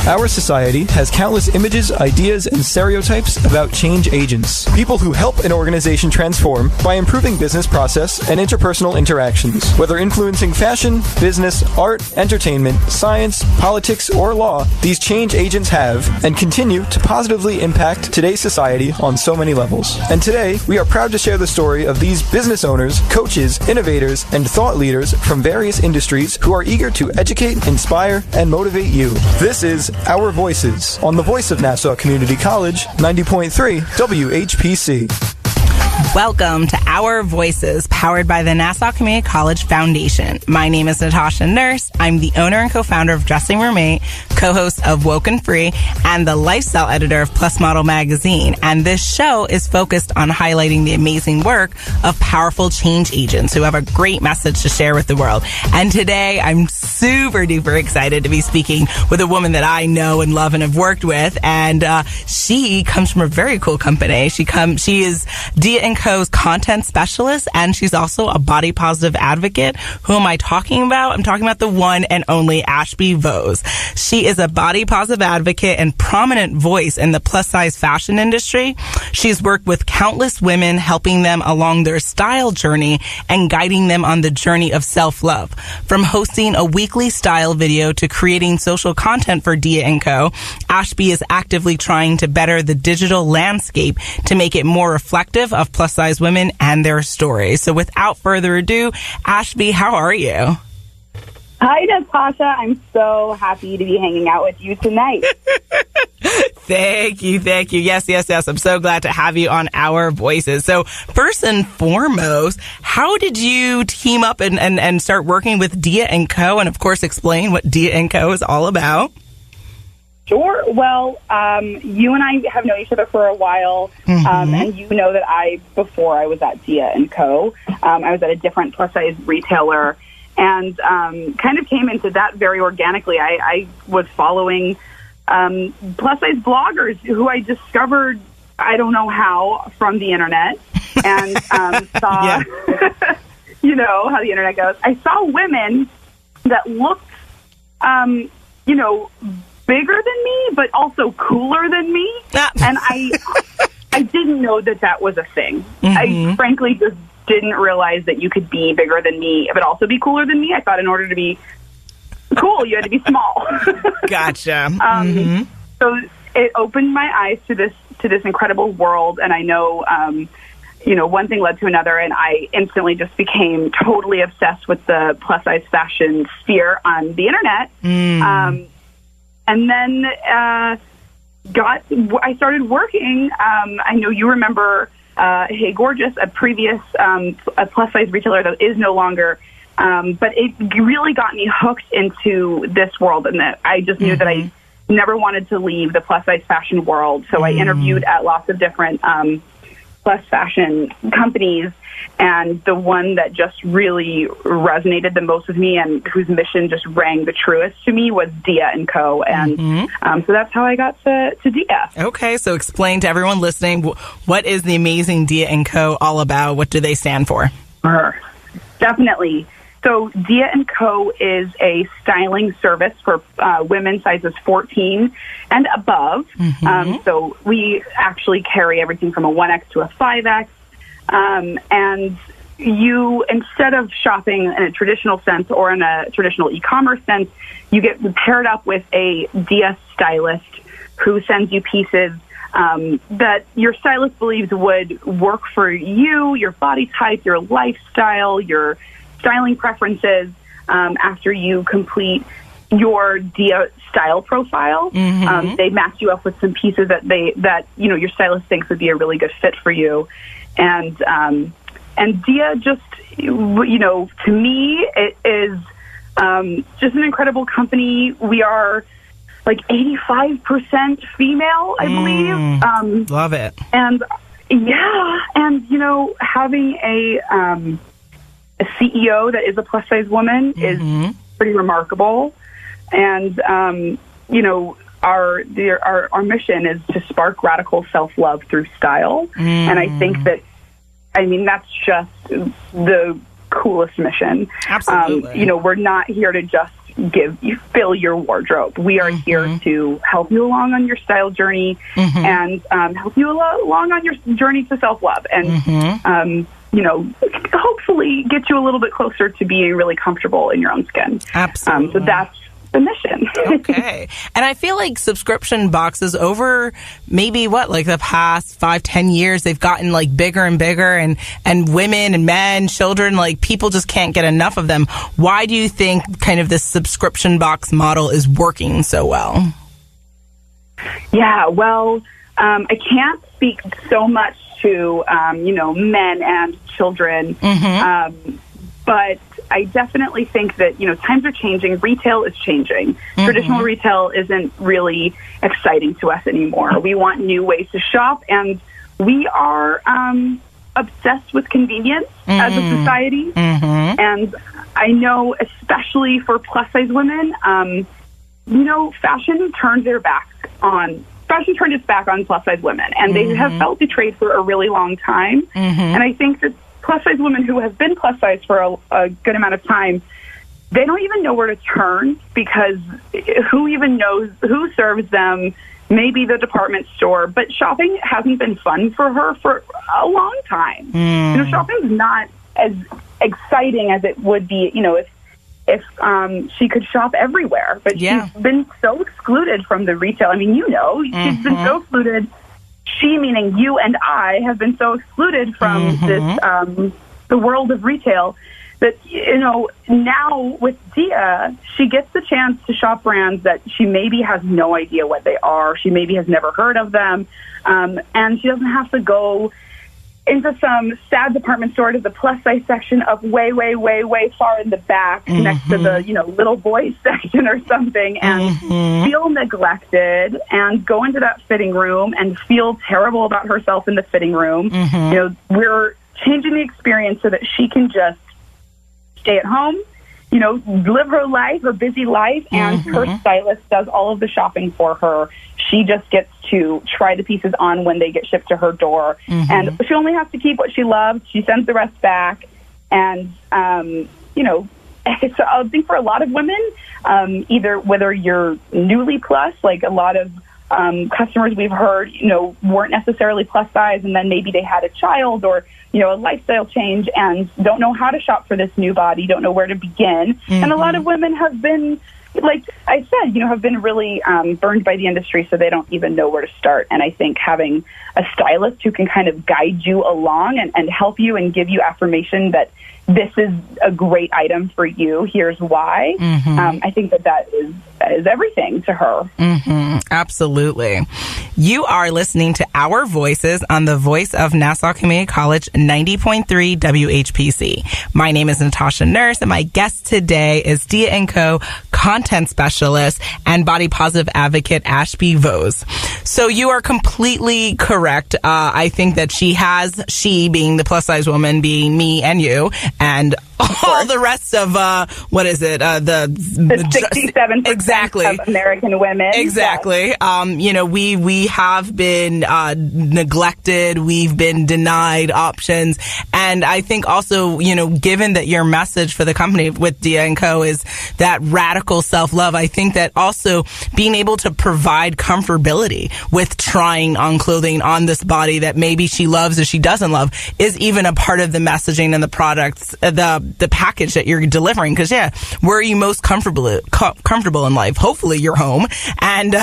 Our society has countless images, ideas, and stereotypes about change agents. People who help an organization transform by improving business process and interpersonal interactions. Whether influencing fashion, business, art, entertainment, science, politics, or law, these change agents have and continue to positively impact today's society on so many levels. And today, we are proud to share the story of these business owners, coaches, innovators, and thought leaders from various industries who are eager to educate, inspire, and motivate you. This is Our Voices on the voice of Nassau Community College, 90.3 WHPC. Welcome to Our Voices, powered by the Nassau Community College Foundation. My name is Natasha Nurse. I'm the owner and co-founder of Dressing Room 8, co-host of Woke and Free, and the lifestyle editor of Plus Model Magazine. And this show is focused on highlighting the amazing work of powerful change agents who have a great message to share with the world. And today, I'm super duper excited to be speaking with a woman that I know and love and have worked with. And she comes from a very cool company. She is Dia & Co.'s content specialist, and she's also a body positive advocate. Who am I talking about? I'm talking about the one and only Ashby Vose. She is a body positive advocate and prominent voice in the plus size fashion industry. She's worked with countless women, helping them along their style journey and guiding them on the journey of self-love. From hosting a weekly style video to creating social content for Dia & Co., Ashby is actively trying to better the digital landscape to make it more reflective of plus size women and their stories. So without further ado, Ashby, how are you? Hi, Natasha. I'm so happy to be hanging out with you tonight. Thank you. Yes. I'm so glad to have you on Our Voices. So first and foremost, how did you team up and start working with Dia & Co. and of course explain what Dia & Co. is all about? Sure. Well, you and I have known each other for a while, and you know that before I was at Dia & Co., I was at a different plus-size retailer, and kind of came into that very organically. I was following plus-size bloggers who I discovered, I don't know how, from the internet, and saw, you know, how the internet goes. I saw women that looked, bigger than me, but also cooler than me. And I didn't know that was a thing. I frankly just didn't realize that you could be bigger than me, but also be cooler than me. I thought in order to be cool, you had to be small. Gotcha. So it opened my eyes to this incredible world. And I know, one thing led to another, and I instantly just became totally obsessed with the plus size fashion sphere on the internet. And then I started working. I know you remember Hey Gorgeous, a previous a plus-size retailer that is no longer. But it really got me hooked into this world, and that I just knew that I never wanted to leave the plus-size fashion world. So I interviewed at lots of different plus fashion companies. And the one that just really resonated the most with me and whose mission just rang the truest to me was Dia & Co. And so that's how I got to Dia. Okay, so explain to everyone listening, what is the amazing Dia & Co. all about? What do they stand for? Definitely. So Dia & Co. is a styling service for women sizes 14 and above. So we actually carry everything from a 1X to a 5X. And you, instead of shopping in a traditional sense or in a traditional e-commerce sense, you get paired up with a Dia stylist who sends you pieces that your stylist believes would work for you, your body type, your lifestyle, your styling preferences after you complete your Dia style profile. They match you up with some pieces that your stylist thinks would be a really good fit for you. And Dia just, to me, it is just an incredible company. We are like 85% female, I believe. Love it. And having a CEO that is a plus size woman is pretty remarkable. And our mission is to spark radical self-love through style. And I think that's just the coolest mission. Absolutely. We're not here to just, fill your wardrobe. We are here to help you along on your style journey and help you along on your journey to self-love and, hopefully get you a little bit closer to being really comfortable in your own skin. Absolutely. So that's the mission. Okay. And I feel like subscription boxes over maybe the past 5-10 years, they've gotten bigger and bigger, and women and men, children, people just can't get enough of them. Why do you think kind of this subscription box model is working so well? Yeah, well, I can't speak so much to, men and children, but I definitely think that, times are changing. Retail is changing. Traditional retail isn't really exciting to us anymore. We want new ways to shop, and we are obsessed with convenience as a society. And I know, especially for plus-size women, fashion turned its back on plus-size women, and they have felt betrayed for a really long time. And I think that plus-size women who have been plus-size for a good amount of time, they don't even know where to turn, because who even knows who serves them? Maybe the department store, but shopping hasn't been fun for her for a long time. Shopping's not as exciting as it would be, if she could shop everywhere. But she's been so excluded from the retail. I mean, she's been so excluded. She, meaning you and I, have been so excluded from this, the world of retail, that, now with Dia, she gets the chance to shop brands that she maybe has no idea what they are. She maybe has never heard of them. And she doesn't have to go into some sad department store to the plus-size section up way, way, way, way far in the back next to the, little boys section or something, and feel neglected and go into that fitting room and feel terrible about herself in the fitting room. We're changing the experience so that she can just stay at home, live her life, her busy life, and her stylist does all of the shopping for her. She just gets to try the pieces on when they get shipped to her door. And she only has to keep what she loves. She sends the rest back. And, so I think for a lot of women, either whether you're newly plus, like a lot of customers we've heard, weren't necessarily plus size, and then maybe they had a child or, a lifestyle change and don't know how to shop for this new body, don't know where to begin. And a lot of women have been, like I said, have been really burned by the industry, so they don't even know where to start. And I think having a stylist who can kind of guide you along and help you and give you affirmation that this is a great item for you, here's why, I think that is everything to her. Absolutely. You are listening to Our Voices on the Voice of Nassau Community College 90.3 WHPC. My name is Natasha Nurse, and my guest today is Dia & Co. content specialist and body positive advocate Ashby Vose. So you are completely correct. I think that she being the plus size woman, being me and you, and all the rest of the 67% exactly of American women. Exactly. Yes. We have been neglected. We've been denied options, and I think also, given that your message for the company with Dia & Co. is that radical self-love, I think that also being able to provide comfortability with trying on clothing on this body that maybe she loves or she doesn't love is even a part of the messaging and the products, the package that you're delivering. Because where are you most comfortable in life? Hopefully your home, and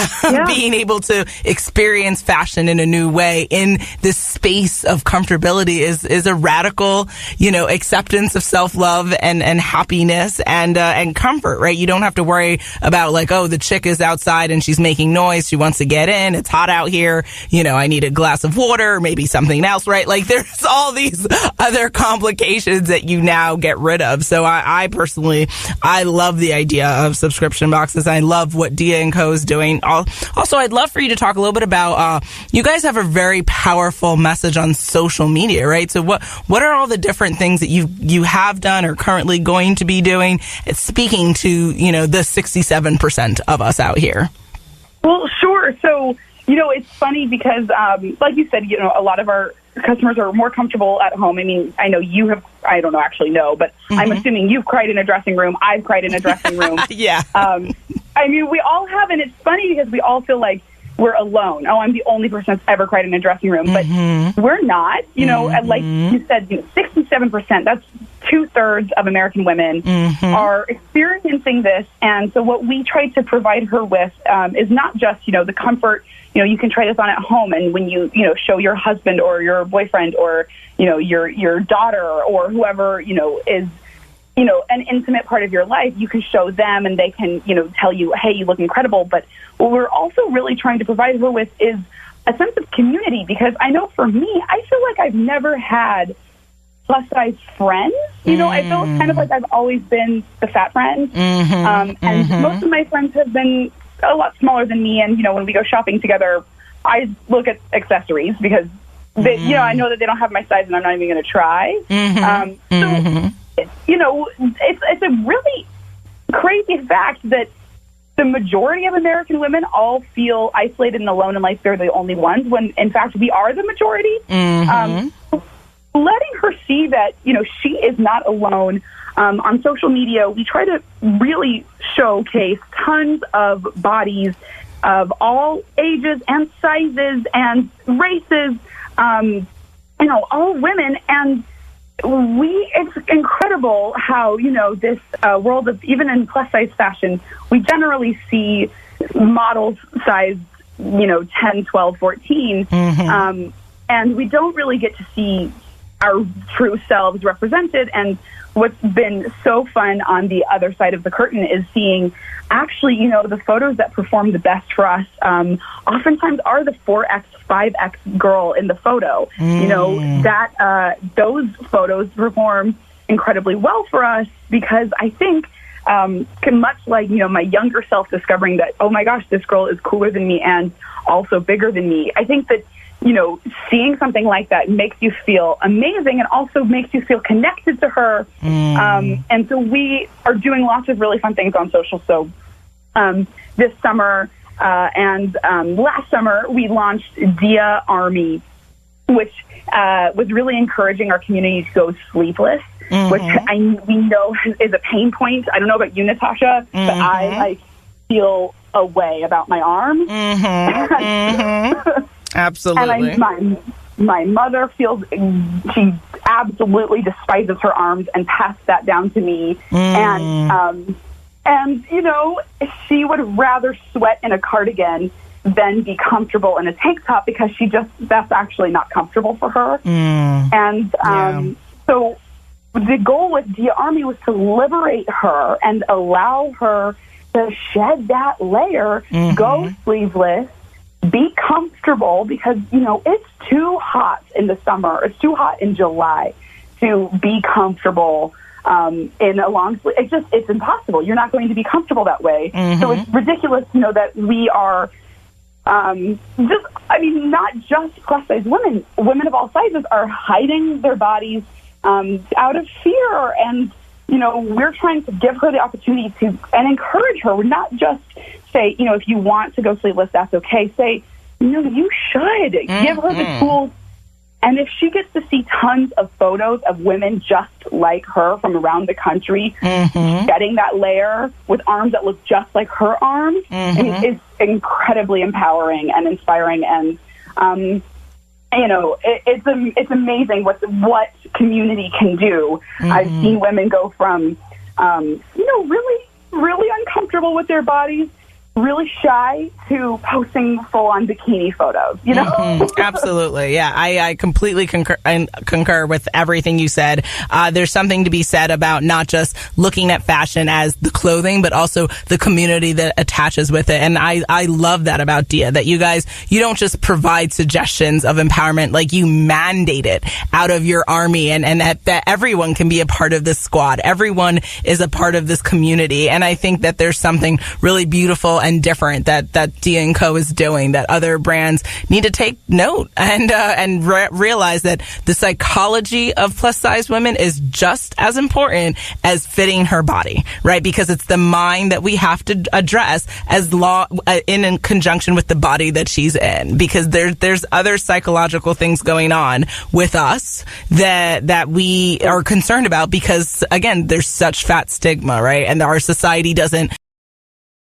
being able to experience fashion in a new way in this space of comfortability is a radical, acceptance of self-love and happiness and comfort, right? You don't have to worry about the chick is outside and she's making noise. She wants to get in. It's hot out here. I need a glass of water, or maybe something else, right? There's all these other complications that you now get rid of. So I personally, I love the idea of subscription boxes. I love what Dia & Co. is doing. Also, I'd love for you to talk a little bit about, you guys have a very powerful message on social media, right? So what are all the different things that you have done or currently going to be doing, speaking to, the 67% of us out here? Well, sure. So, it's funny because, like you said, a lot of our customers are more comfortable at home. I mean, I know you have, I don't know, actually no, but I'm assuming you've cried in a dressing room. I've cried in a dressing room. Yeah. I mean, we all have, and it's funny because we all feel like we're alone. Oh, I'm the only person that's ever cried in a dressing room, but we're not. You know, like you said, 67%, that's 2/3 of American women are experiencing this. And so what we try to provide her with is not just, the comfort. You can try this on at home, and when you show your husband or your boyfriend or, your daughter or whoever, is, an intimate part of your life, you can show them and they can, tell you, hey, you look incredible. But what we're also really trying to provide her with is a sense of community, because I know for me, I feel like I've never had plus-size friends. I feel kind of like I've always been the fat friend. And most of my friends have been a lot smaller than me. And, when we go shopping together, I look at accessories because, they, I know that they don't have my size and I'm not even going to try. So, it's a really crazy fact that the majority of American women all feel isolated and alone and like they're the only ones, when, in fact, we are the majority. Letting her see that, she is not alone. On social media, we try to really showcase tons of bodies of all ages and sizes and races, all women. And it's incredible how, this world of, even in plus-size fashion, we generally see models size, 10, 12, 14. And we don't really get to see our true selves represented. And what's been so fun on the other side of the curtain is seeing actually, the photos that perform the best for us oftentimes are the 4X, 5X girl in the photo. Those photos perform incredibly well for us because I think much like, my younger self discovering that, oh my gosh, this girl is cooler than me and also bigger than me. I think that, seeing something like that makes you feel amazing and also makes you feel connected to her. And so we are doing lots of really fun things on social. So this summer and last summer, we launched Dia Army, which was really encouraging our community to go sleeveless, which we know is a pain point. I don't know about you, Natasha, but I feel a way about my arms. Absolutely. And my mother feels, she absolutely despises her arms and passed that down to me. And she would rather sweat in a cardigan than be comfortable in a tank top because that's actually not comfortable for her. And so the goal with Dia Army was to liberate her and allow her to shed that layer, go sleeveless, be comfortable, because, it's too hot in the summer. It's too hot in July to be comfortable in a long sleeve. It's impossible. You're not going to be comfortable that way. So it's ridiculous, that we are not just plus-size women. Women of all sizes are hiding their bodies out of fear. And, we're trying to give her the opportunity to and encourage her. We're not just say, if you want to go sleeveless, that's okay. Say, you should. Give her the tools. And if she gets to see tons of photos of women just like her from around the country, shedding that layer with arms that look just like her arms, it's incredibly empowering and inspiring. And, it's amazing what community can do. I've seen women go from, really, really uncomfortable with their bodies, really shy, to posting full-on bikini photos, Absolutely. Yeah, I completely concur with everything you said. There's something to be said about not just looking at fashion as the clothing, but also the community that attaches with it. And I love that about Dia, that you guys, you don't just provide suggestions of empowerment, like you mandate it out of your army, and that everyone can be a part of this squad. Everyone is a part of this community. And I think that there's something really beautiful and and different that Dia & Co is doing, that other brands need to take note and realize that the psychology of plus size women is just as important as fitting her body, right? Because it's the mind that we have to address in conjunction with the body that she's in, because there's other psychological things going on with us that we are concerned about, because again, there's such fat stigma, right? And our society doesn't